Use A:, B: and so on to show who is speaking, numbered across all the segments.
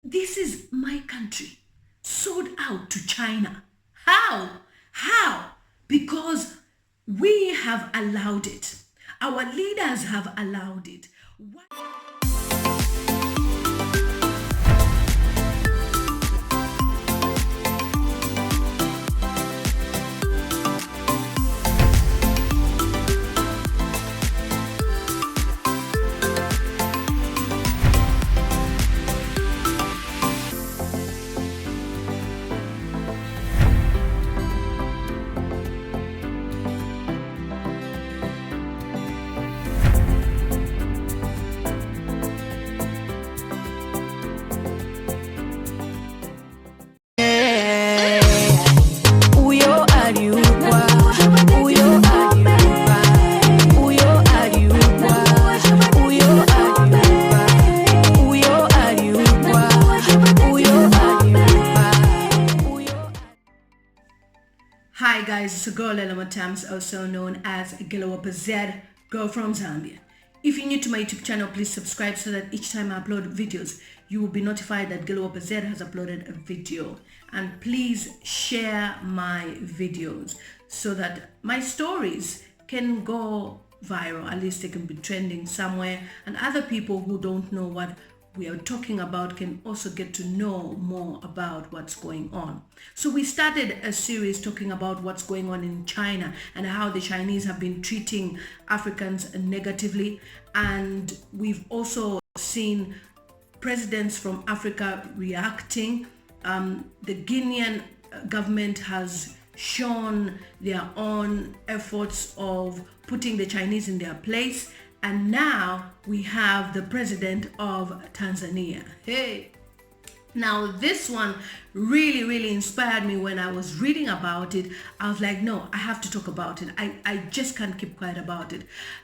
A: This is my country, sold out to China. How? How? Because we have allowed it. Our leaders have allowed it. Why? Hi guys, it's a girl lilymutamztv, also known as Z, girl from Zambia. If you're new to my YouTube channel, please subscribe so that each time I upload videos, you will be notified that Z has uploaded a video. And please share my videos so that my stories can go viral, at least they can be trending somewhere, and other people who don't know what we are talking about can also get to know more about what's going on. So we started a series talking about what's going on in China and how the Chinese have been treating Africans negatively, and we've also seen presidents from Africa reacting. The Guinean government has shown their own efforts of putting the Chinese in their place. And now we have the president of Tanzania. Hey, now this one really inspired me. When I was reading about it, I was like, no, I have to talk about it. I just can't keep quiet about it.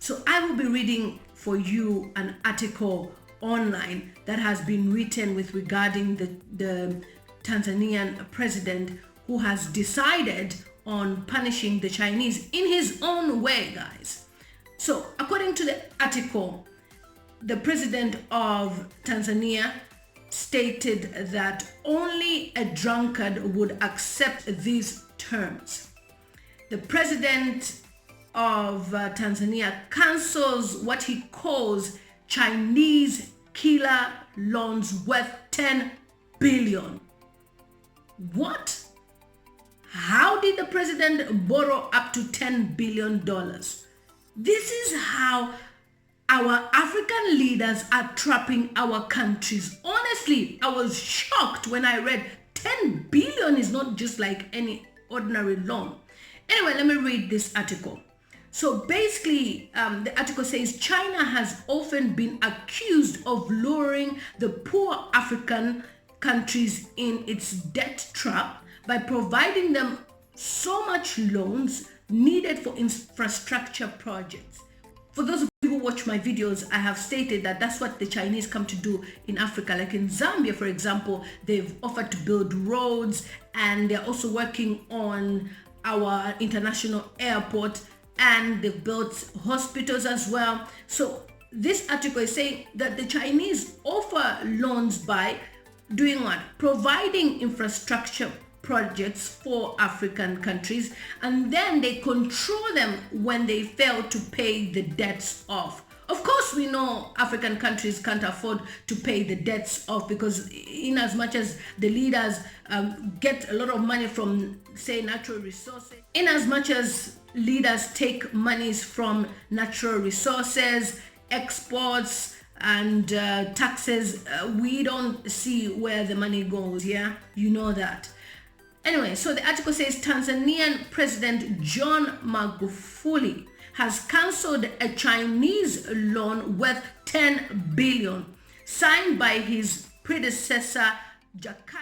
A: So I will be reading for you an article online that has been written with regarding the Tanzanian president, who has decided on punishing the Chinese in his own way, guys. So according to the article, the president of Tanzania stated that only a drunkard would accept these terms. The president of Tanzania cancels what he calls Chinese killer loans worth 10 billion. What? How did the president borrow up to $10 billion? This is how our African leaders are trapping our countries. Honestly, I was shocked when I read 10 billion is not just like any ordinary loan. Anyway, let me read this article. So basically, the article says China has often been accused of luring the poor African countries in its debt trap by providing them so much loans needed for infrastructure projects. For those of you who watch my videos, I have stated that that's what the Chinese come to do in Africa. Like in Zambia, for example, they've offered to build roads, and they're also working on our international airport, and they've built hospitals as well. So this article is saying that the Chinese offer loans by doing what? Providing infrastructure projects for African countries, and then they control them when they fail to pay the debts off. Of course, we know African countries can't afford to pay the debts off, because in as much as the leaders get a lot of money from, say, natural resources, in as much as leaders take monies from natural resources, exports, and taxes, we don't see where the money goes. Yeah, you know that. Anyway, so the article says Tanzanian President John Magufuli has cancelled a Chinese loan worth 10 billion signed by his predecessor Jakaya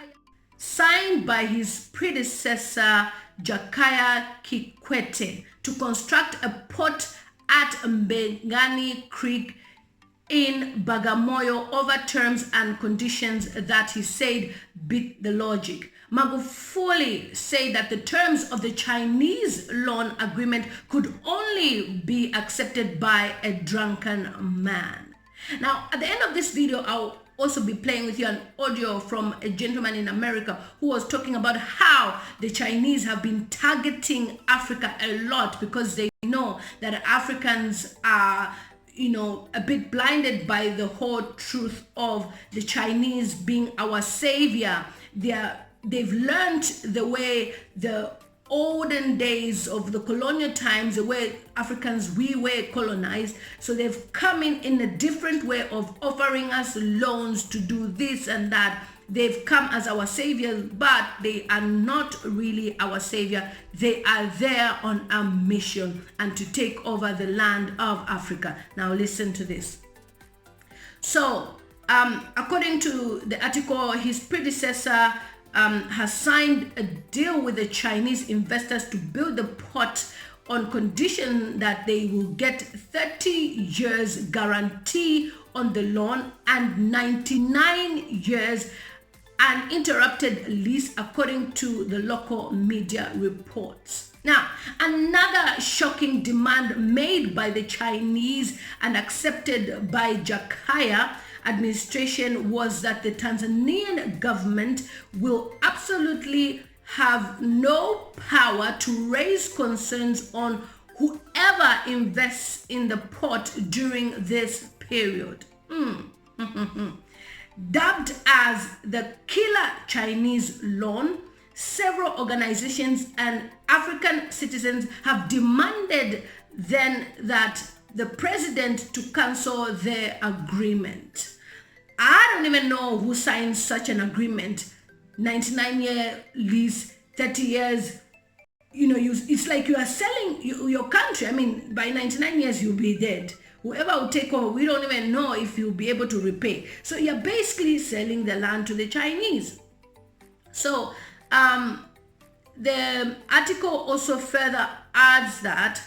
A: Kikwete to construct a port at Mbengani Creek in Bagamoyo over terms and conditions that he said beat the logic. Magufuli said that the terms of the Chinese loan agreement could only be accepted by a drunken man. Now, at the end of this video, I'll also be playing with you an audio from a gentleman in America who was talking about how the Chinese have been targeting Africa a lot because they know that Africans are, a bit blinded by the whole truth of the Chinese being our savior. They've learned the way the olden days of the colonial times, the way Africans, we were colonized. So they've come in a different way of offering us loans to do this and that. They've come as our saviors, but they are not really our savior. They are there on a mission and to take over the land of Africa. Now listen to this. So according to the article, his predecessor has signed a deal with the Chinese investors to build the port on condition that they will get 30 years guarantee on the loan and 99 years uninterrupted lease, according to the local media reports. Now, another shocking demand made by the Chinese and accepted by Jakaya administration was that the Tanzanian government will absolutely have no power to raise concerns on whoever invests in the port during this period. Dubbed as the killer Chinese loan, several organizations and African citizens have demanded then that the president to cancel their agreement. I don't even know who signed such an agreement. 99-year lease, 30 years. It's like you are selling your country. I mean, by 99 years, you'll be dead. Whoever will take over, we don't even know if you'll be able to repay. So you're basically selling the land to the Chinese. So the article also further adds that,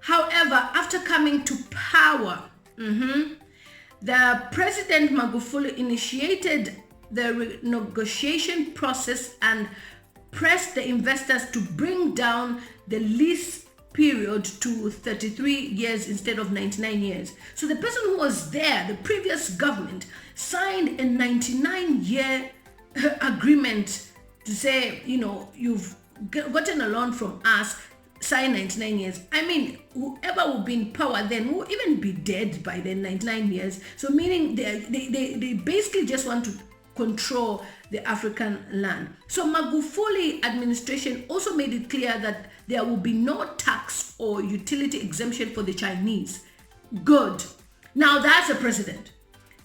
A: however, after coming to power, the President Magufuli initiated the renegotiation process and pressed the investors to bring down the lease period to 33 years instead of 99 years. So the person who was there, the previous government, signed a 99-year agreement to say, you've gotten a loan from us, sign 99 years. I mean, whoever will be in power then will even be dead by then, 99 years. So meaning they basically just want to control the African land. So Magufuli administration also made it clear that there will be no tax or utility exemption for the Chinese. Good. Now that's the president.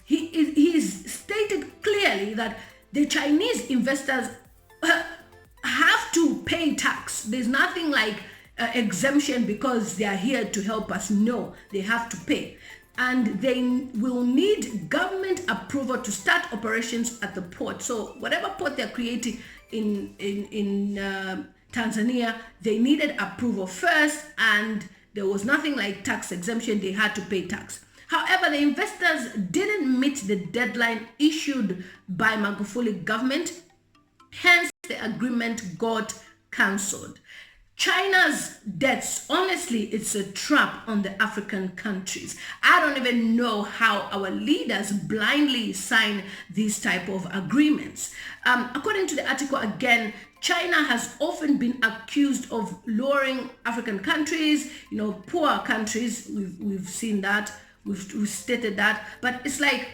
A: He's stated clearly that the Chinese investors have to pay tax. There's nothing like exemption because they are here to help us. No, they have to pay. And they will need government approval to start operations at the port. So whatever port they're creating in Tanzania, they needed approval first, and there was nothing like tax exemption. They had to pay tax. However, the investors didn't meet the deadline issued by Magufuli government. Hence, the agreement got cancelled. China's debts, honestly, it's a trap on the African countries. I don't even know how our leaders blindly sign these type of agreements. According to the article again, China has often been accused of luring African countries, poor countries. We've seen that, we've stated that, but it's like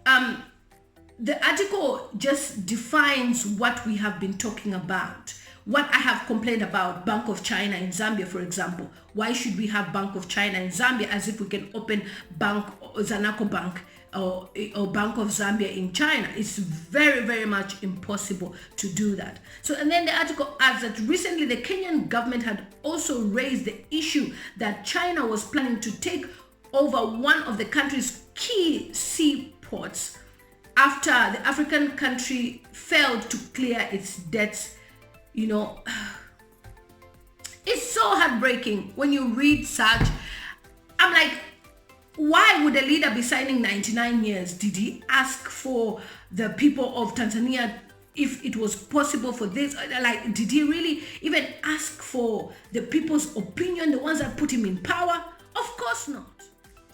A: the article just defines what we have been talking about. What I have complained about, Bank of China in Zambia, for example. Why should we have Bank of China in Zambia as if we can open Zanaco Bank or Bank of Zambia in China? It's very, very much impossible to do that. So, and then the article adds that recently the Kenyan government had also raised the issue that China was planning to take over one of the country's key seaports after the African country failed to clear its debts. It's so heartbreaking when you read such. I'm like, why would a leader be signing 99 years? Did he ask for the people of Tanzania if it was possible for this? Like, did he really even ask for the people's opinion, the ones that put him in power? Of course not.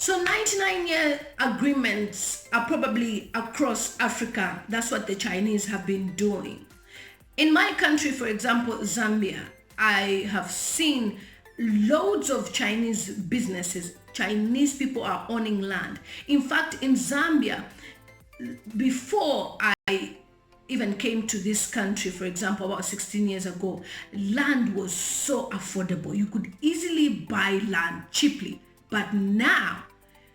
A: So 99-year agreements are probably across Africa. That's what the Chinese have been doing. In my country, for example, Zambia, I have seen loads of Chinese businesses. Chinese people are owning land. In fact, in Zambia, before I even came to this country, for example, about 16 years ago, land was so affordable. You could easily buy land cheaply. But now,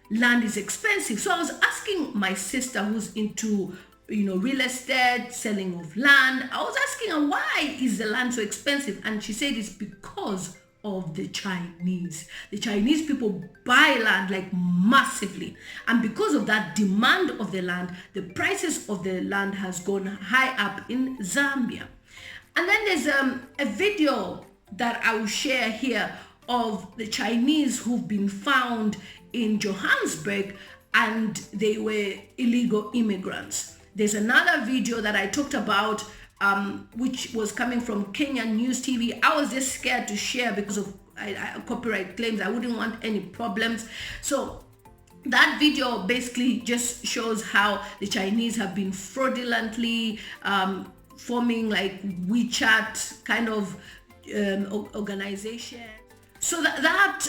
A: land is expensive. So I was asking my sister who's into real estate, selling of land. I was asking her, why is the land so expensive? And she said it's because of the Chinese. The Chinese people buy land like massively. And because of that demand of the land, the prices of the land has gone high up in Zambia. And then there's a video that I will share here of the Chinese who've been found in Johannesburg, and they were illegal immigrants. There's another video that I talked about, which was coming from Kenyan News TV. I was just scared to share because of copyright claims. I wouldn't want any problems. So that video basically just shows how the Chinese have been fraudulently forming like WeChat kind of organization. So that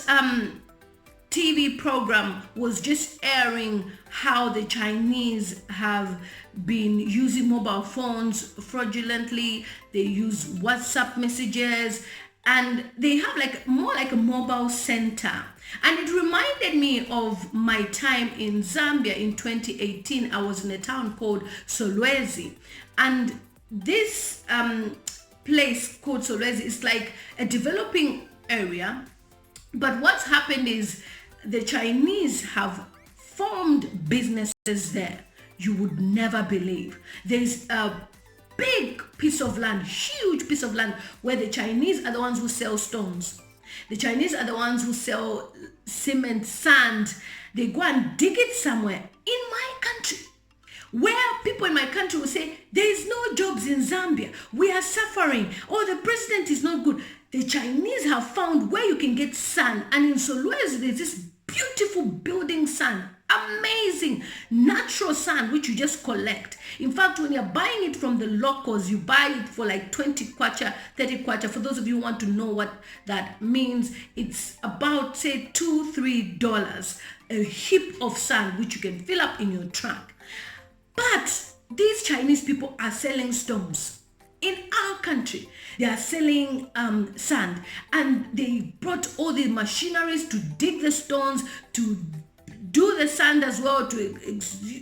A: TV program was just airing how the Chinese have been using mobile phones fraudulently. They use WhatsApp messages, and they have more like a mobile center. And it reminded me of my time in Zambia in 2018. I was in a town called Solwezi, and this place called Solwezi is like a developing area. But what's happened is the Chinese have formed businesses there you would never believe. There's a big piece of land, huge piece of land, where the Chinese are the ones who sell stones. The Chinese are the ones who sell cement, sand. They go and dig it somewhere in my country, where people in my country will say, there is no jobs in Zambia. We are suffering. Oh, the president is not good. The Chinese have found where you can get sand. And in Solwezi, there's this beautiful building sand. Amazing natural sand, which you just collect. In fact, when you're buying it from the locals, you buy it for like 20 kwacha, 30 kwacha. For those of you who want to know what that means, it's about, say, $2-3 a heap of sand, which you can fill up in your trunk. But these Chinese people are selling stones. In our country, they are selling sand, and they brought all the machineries to dig the stones, to do the sand as well, to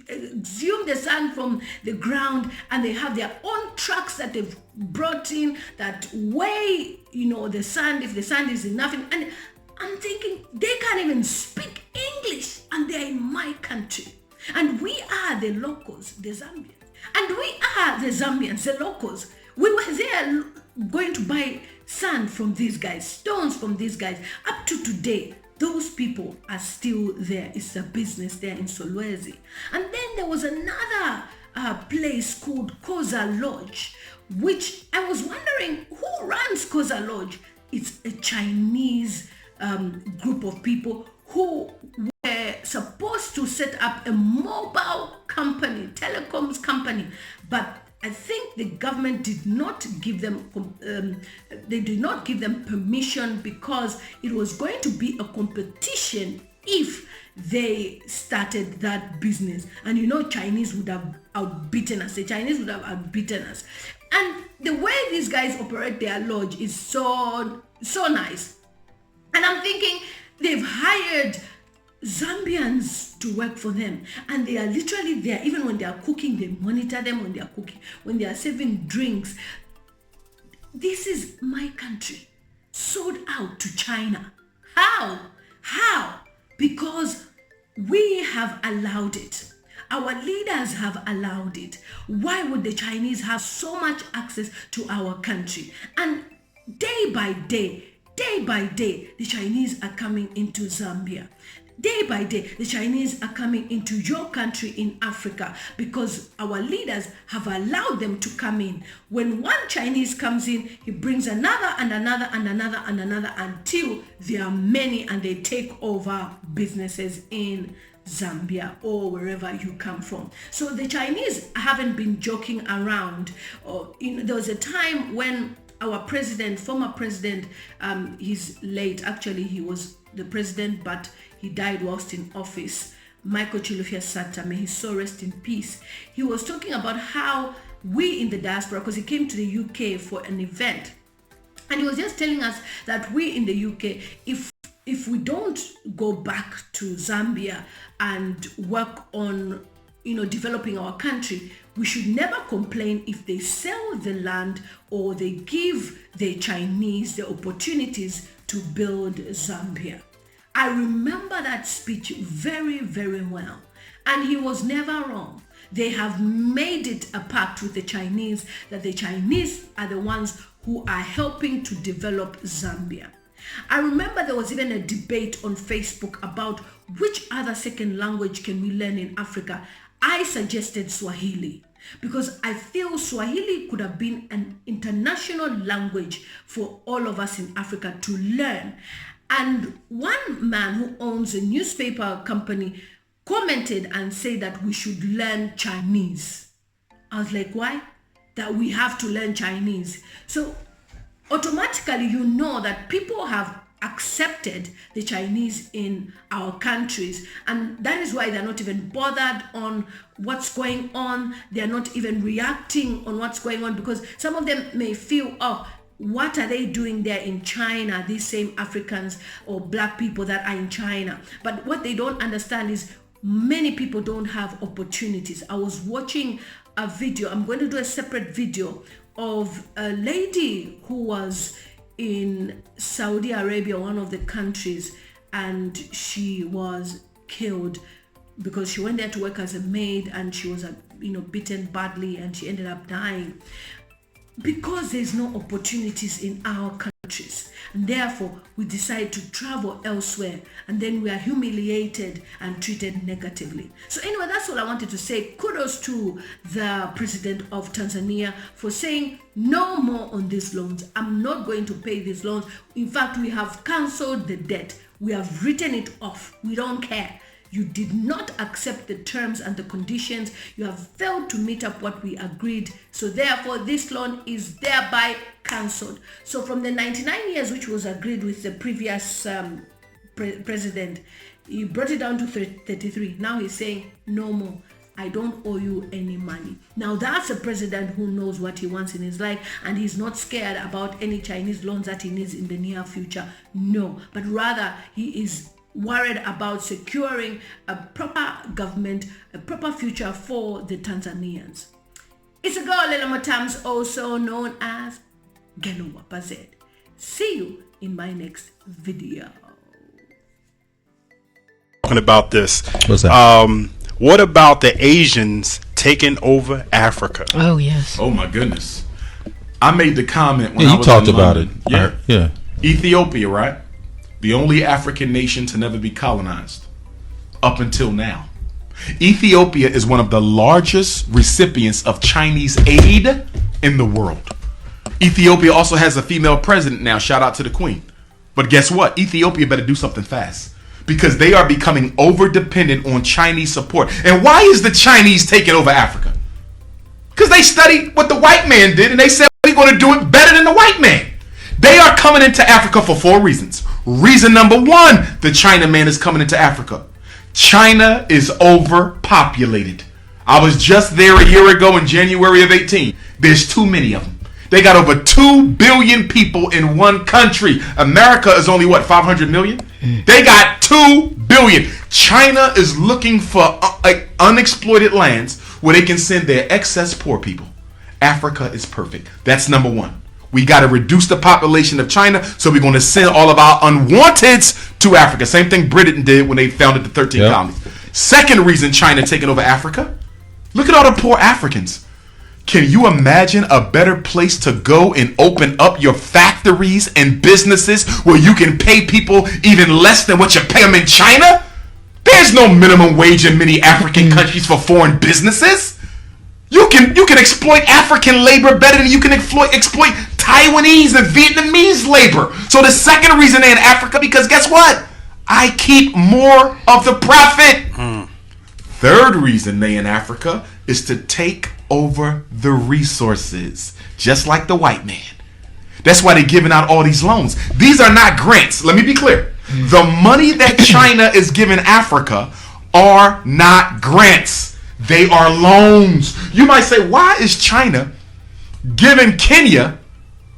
A: exhume the sand from the ground, and they have their own trucks that they've brought in that weigh, the sand, if the sand is enough. And I'm thinking, they can't even speak English, and they're in my country. And we are the locals, the Zambians. And we are the Zambians, the locals. We were there going to buy sand from these guys, stones from these guys. Up to today, those people are still there. It's a business there in Solwezi. And then there was another place called Koza Lodge, which I was wondering, who runs Koza Lodge? It's a Chinese group of people who were supposed to set up a mobile company, telecoms company, but I think the government did not give them permission, because it was going to be a competition if they started that business. And Chinese would have outbeaten us. The Chinese would have outbeaten us. And the way these guys operate their lodge is so nice. And I'm thinking they've hired Zambians to work for them, and they are literally there. Even when they are cooking, they monitor them when they are cooking, when they are serving drinks. This is my country sold out to China. How? Because we have allowed it. Our leaders have allowed it. Why would the Chinese have so much access to our country? And day by day, the Chinese are coming into Zambia. day by day, the Chinese are coming into your country in Africa because our leaders have allowed them to come in. When one Chinese comes in, he brings another and another and another and another until there are many and they take over businesses in Zambia or wherever you come from. So the Chinese haven't been joking around. There was a time when our president, former president, he's late. Actually, he was the president, but he died whilst in office. Michael Chilufya Sata, may his soul rest in peace. He was talking about how we in the diaspora, because he came to the UK for an event, and he was just telling us that we in the UK, if we don't go back to Zambia and work on developing our country, we should never complain if they sell the land or they give the Chinese the opportunities to build Zambia. I remember that speech very, very well. And he was never wrong. They have made it a pact with the Chinese that the Chinese are the ones who are helping to develop Zambia. I remember there was even a debate on Facebook about which other second language can we learn in Africa. I suggested Swahili because I feel Swahili could have been an international language for all of us in Africa to learn. And one man who owns a newspaper company commented and said that we should learn Chinese. I was like, why? That we have to learn Chinese. So automatically you know that people have accepted the Chinese in our countries, and that is why they're not even bothered on what's going on. They're not even reacting on what's going on, because some of them may feel, oh, what are they doing there in China, these same Africans or black people that are in China? But what they don't understand is many people don't have opportunities. I was watching a video, I'm going to do a separate video, of a lady who was in Saudi Arabia, one of the countries, and she was killed because she went there to work as a maid and she was beaten badly and she ended up dying because there's no opportunities in our countries, and therefore we decide to travel elsewhere, and then we are humiliated and treated negatively. So anyway, that's all I wanted to say. Kudos to the president of Tanzania for saying no more on these loans. I'm not going to pay these loans. In fact, we have cancelled the debt. We have written it off. We don't care. You did not accept the terms and the conditions. You have failed to meet up what we agreed. So therefore, this loan is thereby cancelled. So from the 99 years, which was agreed with the previous president, he brought it down to 33. Now he's saying, no more. I don't owe you any money. Now that's a president who knows what he wants in his life, and he's not scared about any Chinese loans that he needs in the near future. No, but rather he is worried about securing a proper government, a proper future for the Tanzanians. It's a girl, lilymutamztv, also known as Geluwapazed. See you in my next video.
B: Talking about this.
C: What's that?
B: What about the Asians taking over Africa?
D: Oh yes.
C: Oh my goodness. I made the comment when
E: Yeah,
C: I
E: you
C: was
E: talked
C: in
E: about
C: London.
E: it.
C: Yeah.
E: Yeah.
C: Ethiopia, right? The only African nation to never be colonized up until now. Ethiopia is one of the largest recipients of Chinese aid in the world. Ethiopia also has a female president now. Shout out to the queen. But guess what? Ethiopia better do something fast, because they are becoming over dependent on Chinese support. And why is the Chinese taking over Africa? Because they studied what the white man did and they said we're going to do it better than the white man. They are coming into Africa for 4 reasons. Reason number 1, the Chinaman is coming into Africa. China is overpopulated. I was just there a year ago in January of 18. There's too many of them. They got over 2 billion people in one country. America is only, 500 million? They got 2 billion. China is looking for unexploited lands where they can send their excess poor people. Africa is perfect. That's number 1. We got to reduce the population of China, so we're going to send all of our unwanteds to Africa. Same thing Britain did when they founded the 13 colonies. Second reason China taking over Africa, look at all the poor Africans. Can you imagine a better place to go and open up your factories and businesses where you can pay people even less than what you pay them in China? There's no minimum wage in many African countries for foreign businesses. You can exploit African labor better than you can exploit Taiwanese and Vietnamese labor. So the second reason they're in Africa, because guess what? I keep more of the profit. Third reason they in Africa is to take over the resources, just like the white man. That's why they're giving out all these loans. These are not grants. Let me be clear. The money that China is giving Africa are not grants. They are loans. You might say, why is China giving Kenya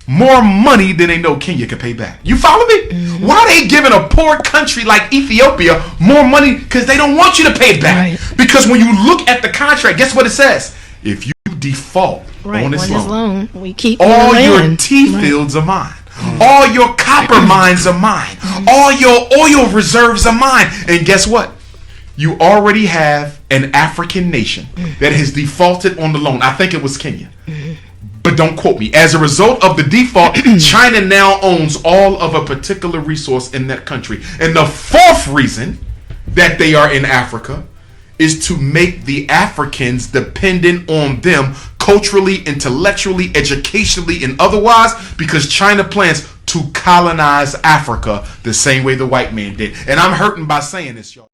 C: more money than they know Kenya can pay back? You follow me? Why are they giving a poor country like Ethiopia more money? Because they don't want you to pay it back. Right. Because when you look at the contract, guess what it says? If you default on this loan,
D: we keep
C: all your tea fields are mine. All your copper mines are mine. All your oil reserves are mine. And guess what? You already have an African nation that has defaulted on the loan. I think it was Kenya. But don't quote me. As a result of the default, China now owns all of a particular resource in that country. And the fourth reason that they are in Africa is to make the Africans dependent on them culturally, intellectually, educationally, and otherwise, because China plans to colonize Africa the same way the white man did. And I'm hurting by saying this, y'all.